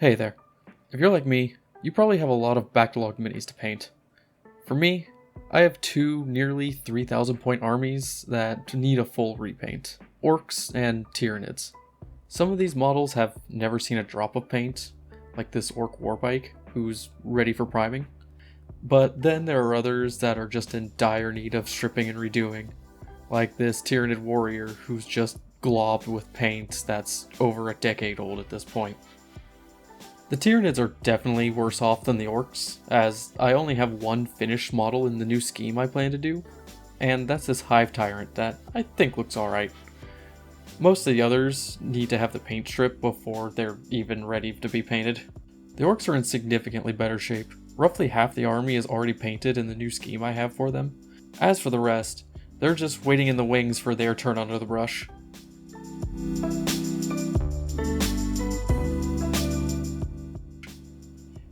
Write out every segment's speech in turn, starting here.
Hey there. If you're like me, you probably have a lot of backlogged minis to paint. For me, I have two nearly 3,000 point armies that need a full repaint. Orks and Tyranids. Some of these models have never seen a drop of paint, like this Ork Warbike, who's ready for priming. But then there are others that are just in dire need of stripping and redoing, like this Tyranid warrior who's just globbed with paint that's over a decade old at this point. The Tyranids are definitely worse off than the Orks, as I only have one finished model in the new scheme I plan to do, and that's this Hive Tyrant that I think looks alright. Most of the others need to have the paint strip before they're even ready to be painted. The Orks are in significantly better shape. Roughly half the army is already painted in the new scheme I have for them. As for the rest, they're just waiting in the wings for their turn under the brush.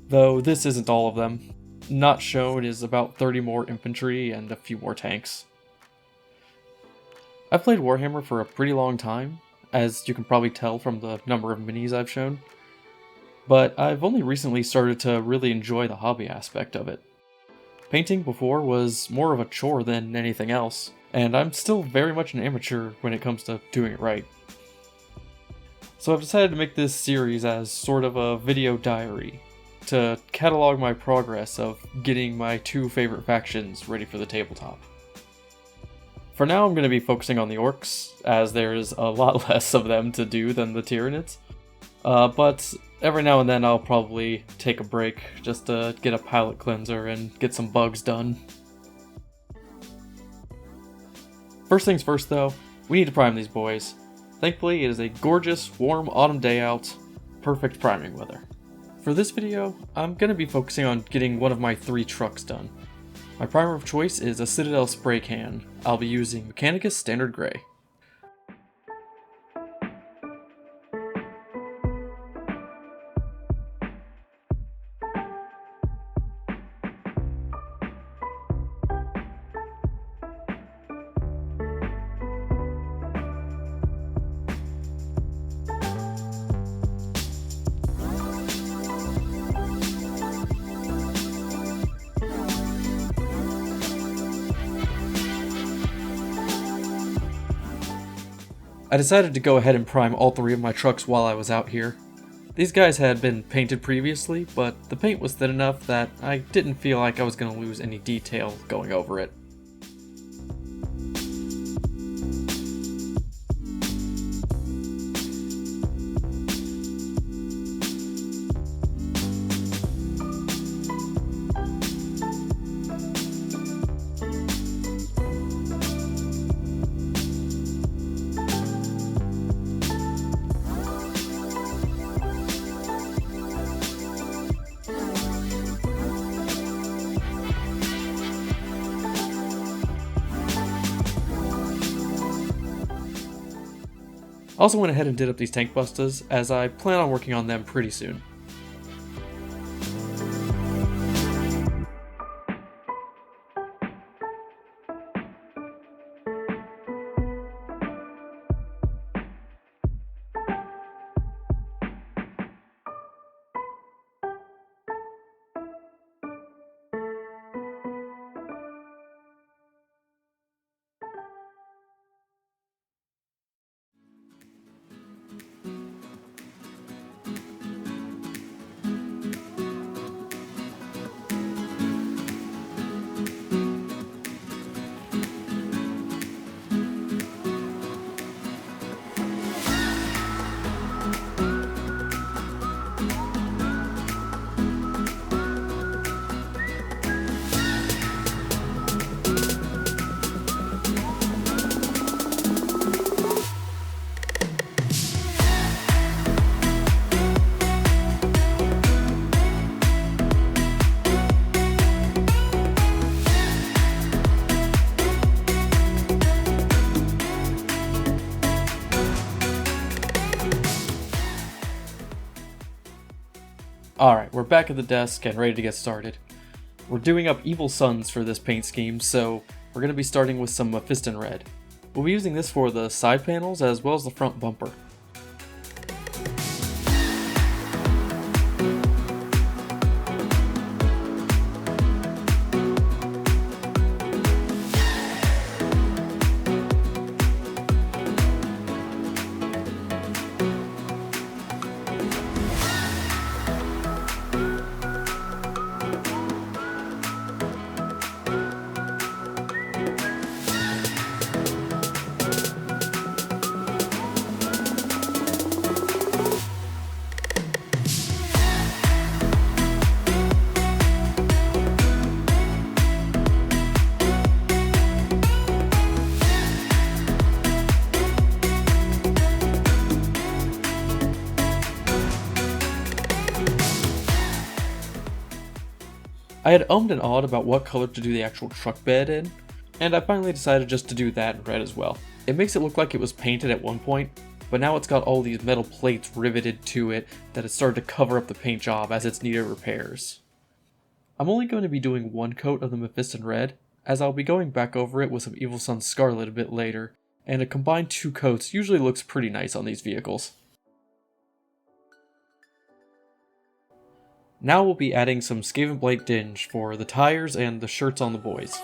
Though this isn't all of them. Not shown is about 30 more infantry and a few more tanks. I've played Warhammer for a pretty long time, as you can probably tell from the number of minis I've shown, but I've only recently started to really enjoy the hobby aspect of it. Painting before was more of a chore than anything else, and I'm still very much an amateur when it comes to doing it right. So I've decided to make this series as sort of a video diary, to catalog my progress of getting my two favorite factions ready for the tabletop. For now I'm going to be focusing on the Orks, as there's a lot less of them to do than the Tyranids. But every now and then I'll probably take a break just to get a palette cleanser and get some bugs done. First things first though, we need to prime these boys. Thankfully it is a gorgeous, warm autumn day out, perfect priming weather. For this video, I'm going to be focusing on getting one of my 3 trucks done. My primer of choice is a Citadel spray can. I'll be using Mechanicus Standard Grey. I decided to go ahead and prime all 3 of my trucks while I was out here. These guys had been painted previously, but the paint was thin enough that I didn't feel like I was going to lose any detail going over it. I also went ahead and did up these tank busters, as I plan on working on them pretty soon. Alright, we're back at the desk and ready to get started. We're doing up Evil Sons for this paint scheme, so we're going to be starting with some Mephiston Red. We'll be using this for the side panels as well as the front bumper. I had ummed and awed about what color to do the actual truck bed in, and I finally decided just to do that in red as well. It makes it look like it was painted at one point, but now it's got all these metal plates riveted to it that has started to cover up the paint job as it's needed repairs. I'm only going to be doing one coat of the Mephiston red, as I'll be going back over it with some Evil Sunz Scarlet a bit later, and a combined 2 coats usually looks pretty nice on these vehicles. Now we'll be adding some Skaven Blight Dinge for the tires and the shirts on the boys.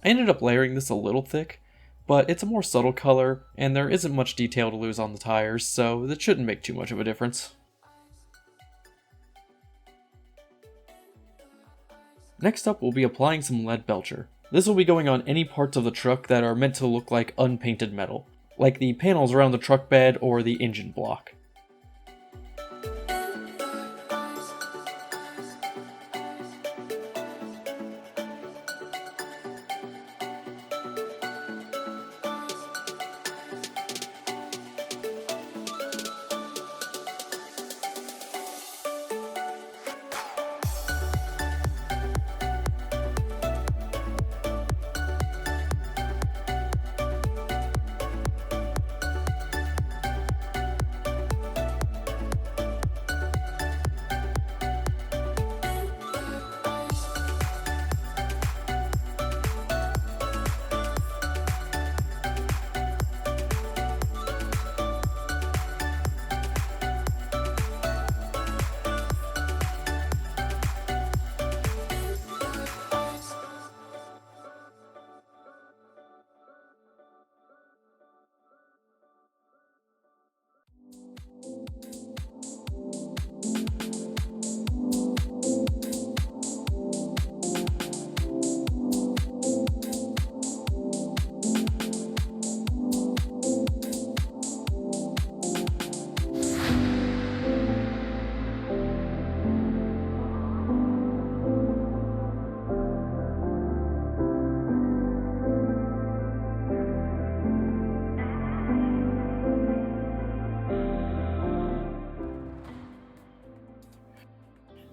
I ended up layering this a little thick, but it's a more subtle color, and there isn't much detail to lose on the tires, so that shouldn't make too much of a difference. Next up, we'll be applying some lead belcher. This will be going on any parts of the truck that are meant to look like unpainted metal, like the panels around the truck bed or the engine block.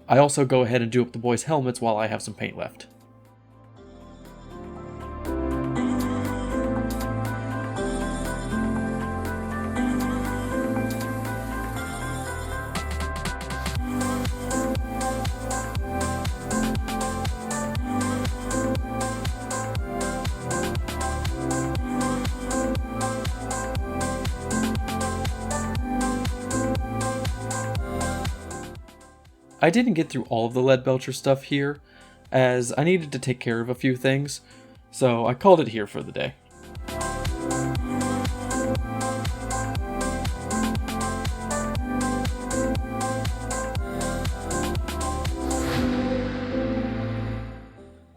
I also go ahead and do up the boys' helmets while I have some paint left. I didn't get through all of the lead belcher stuff here, as I needed to take care of a few things, so I called it here for the day.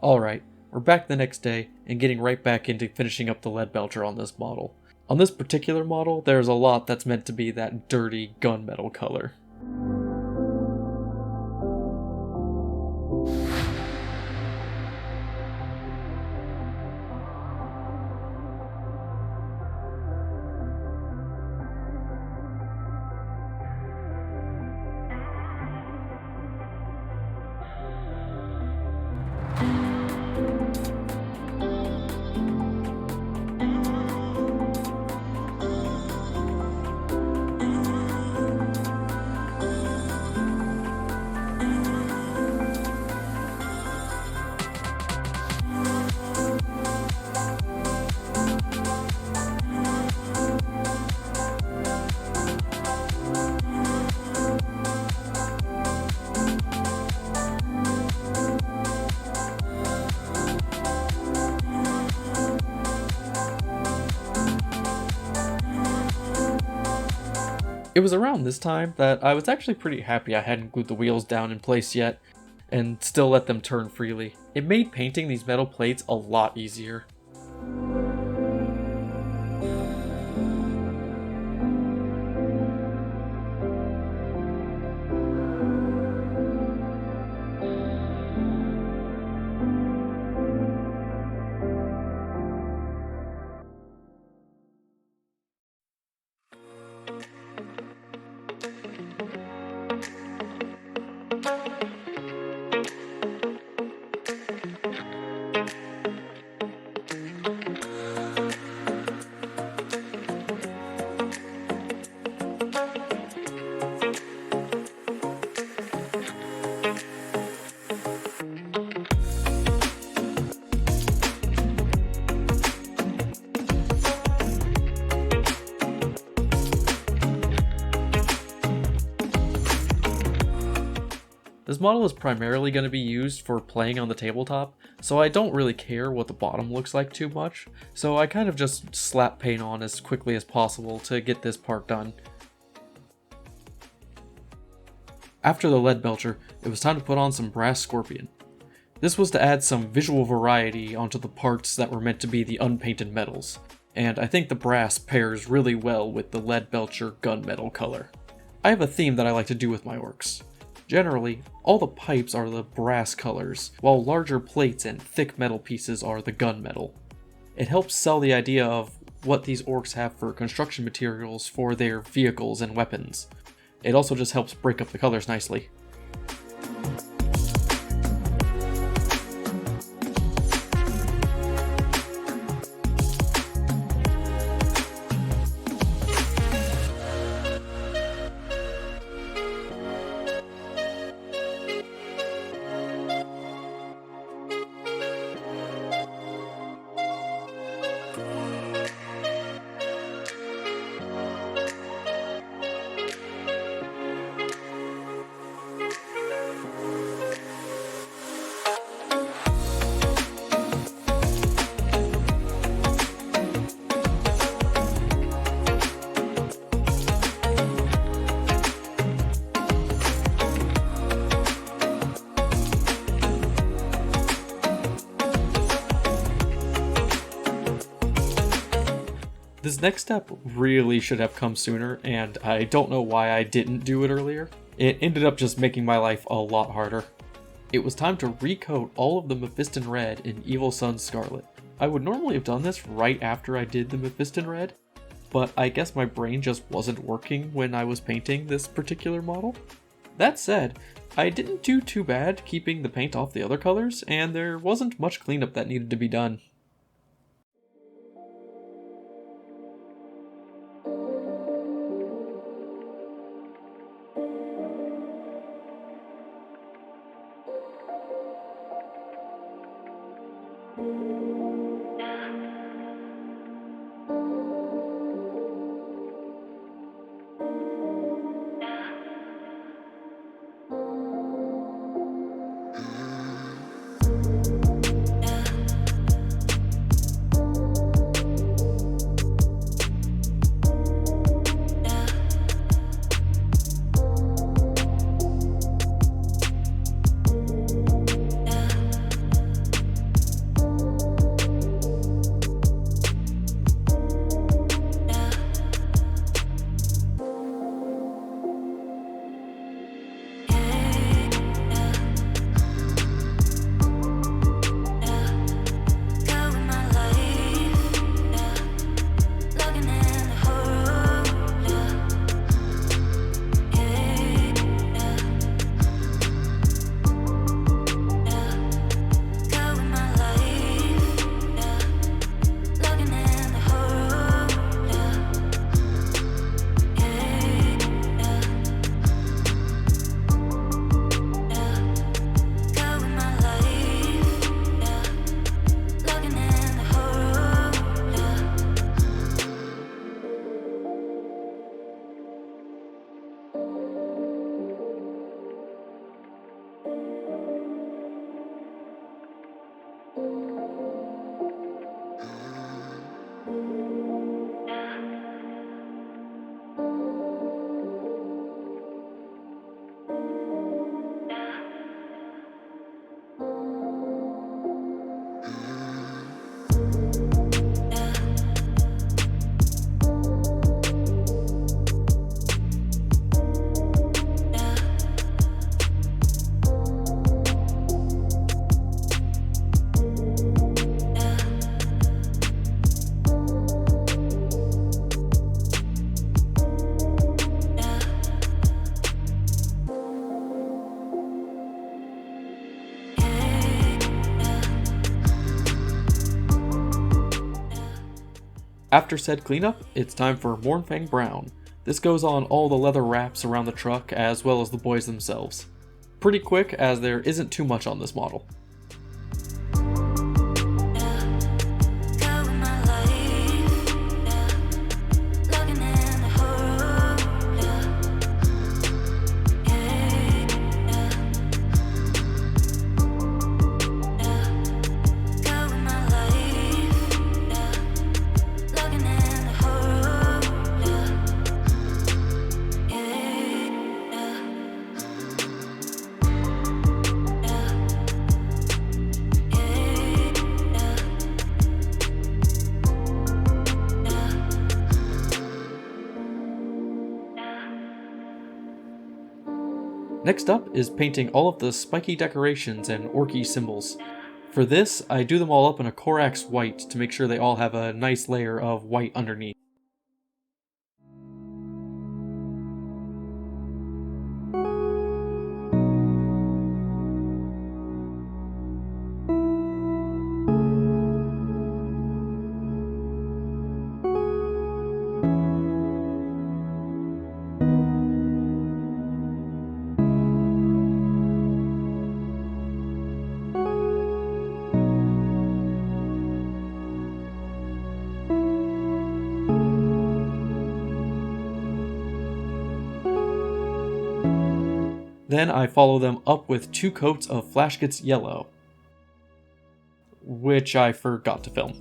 Alright, we're back the next day, and getting right back into finishing up the lead belcher on this model. On this particular model, there's a lot that's meant to be that dirty gunmetal color. It was around this time that I was actually pretty happy I hadn't glued the wheels down in place yet, and still let them turn freely. It made painting these metal plates a lot easier. This model is primarily going to be used for playing on the tabletop, so I don't really care what the bottom looks like too much, so I kind of just slap paint on as quickly as possible to get this part done. After the lead belcher, it was time to put on some brass scorpion. This was to add some visual variety onto the parts that were meant to be the unpainted metals, and I think the brass pairs really well with the lead belcher gunmetal color. I have a theme that I like to do with my orcs. Generally, all the pipes are the brass colors, while larger plates and thick metal pieces are the gunmetal. It helps sell the idea of what these orcs have for construction materials for their vehicles and weapons. It also just helps break up the colors nicely. This next step really should have come sooner, and I don't know why I didn't do it earlier. It ended up just making my life a lot harder. It was time to recoat all of the Mephiston Red in Evil Sunz Scarlet. I would normally have done this right after I did the Mephiston Red, but I guess my brain just wasn't working when I was painting this particular model. That said, I didn't do too bad keeping the paint off the other colors, and there wasn't much cleanup that needed to be done. After said cleanup, it's time for Mournfang Brown. This goes on all the leather wraps around the truck as well as the boys themselves. Pretty quick as there isn't too much on this model. Next up is painting all of the spiky decorations and orky symbols. For this, I do them all up in a Corax white to make sure they all have a nice layer of white underneath. Then I follow them up with 2 coats of Flashgit's Yellow, which I forgot to film.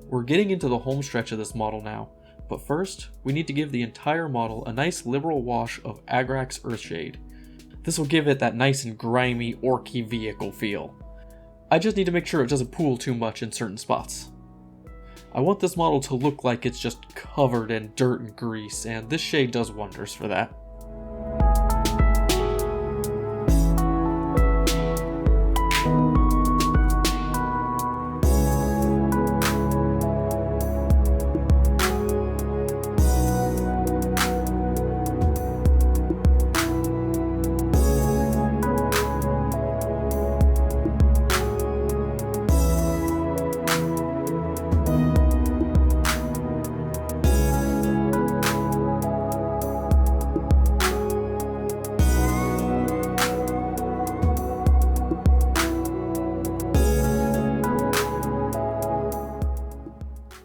We're getting into the home stretch of this model now, but first, we need to give the entire model a nice liberal wash of Agrax Earthshade. This will give it that nice and grimy, orky vehicle feel. I just need to make sure it doesn't pool too much in certain spots. I want this model to look like it's just covered in dirt and grease, and this shade does wonders for that.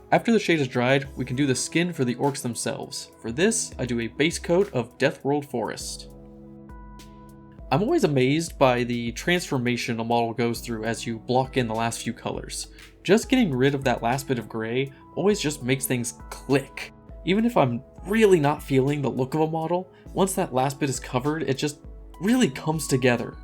After the shade is dried, we can do the skin for the orcs themselves. For this, I do a base coat of Deathworld Forest. I'm always amazed by the transformation a model goes through as you block in the last few colors. Just getting rid of that last bit of gray always just makes things click. Even if I'm really not feeling the look of a model, once that last bit is covered, it just really comes together.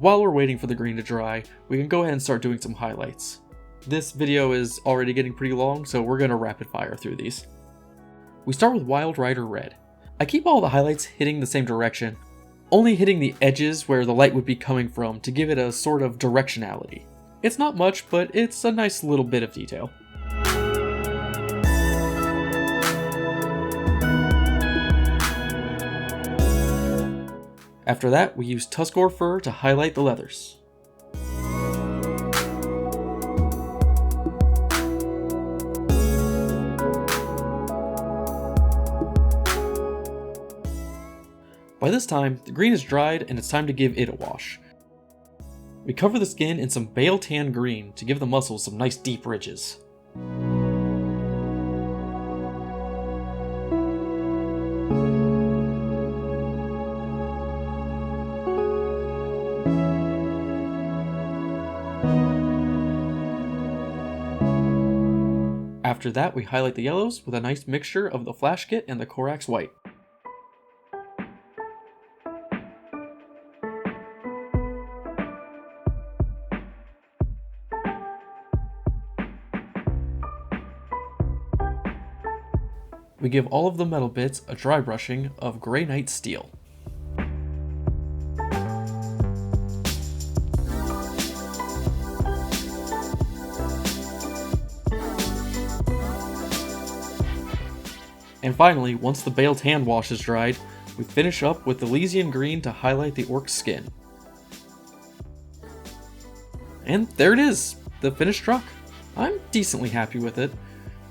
While we're waiting for the green to dry, we can go ahead and start doing some highlights. This video is already getting pretty long, so we're going to rapid fire through these. We start with Wild Rider Red. I keep all the highlights hitting the same direction, only hitting the edges where the light would be coming from to give it a sort of directionality. It's not much, but it's a nice little bit of detail. After that, we use Tuskor fur to highlight the leathers. By this time, the green is dried and it's time to give it a wash. We cover the skin in some Bale Tan green to give the muscles some nice deep ridges. After that, we highlight the yellows with a nice mixture of the Flash Kit and the Corax White. we give all of the metal bits a dry brushing of Grey Knight steel. And finally, once the baled hand wash is dried, we finish up with Elysian green to highlight the Ork's skin. And there it is, the finished truck. I'm decently happy with it.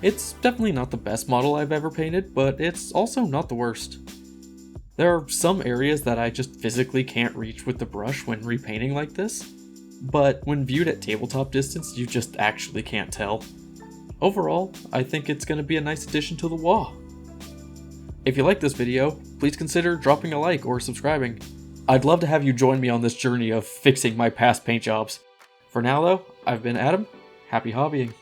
It's definitely not the best model I've ever painted, but it's also not the worst. There are some areas that I just physically can't reach with the brush when repainting like this, but when viewed at tabletop distance, you just actually can't tell. Overall, I think it's going to be a nice addition to the wall. If you like this video, please consider dropping a like or subscribing. I'd love to have you join me on this journey of fixing my past paint jobs. For now though, I've been Adam, happy hobbying.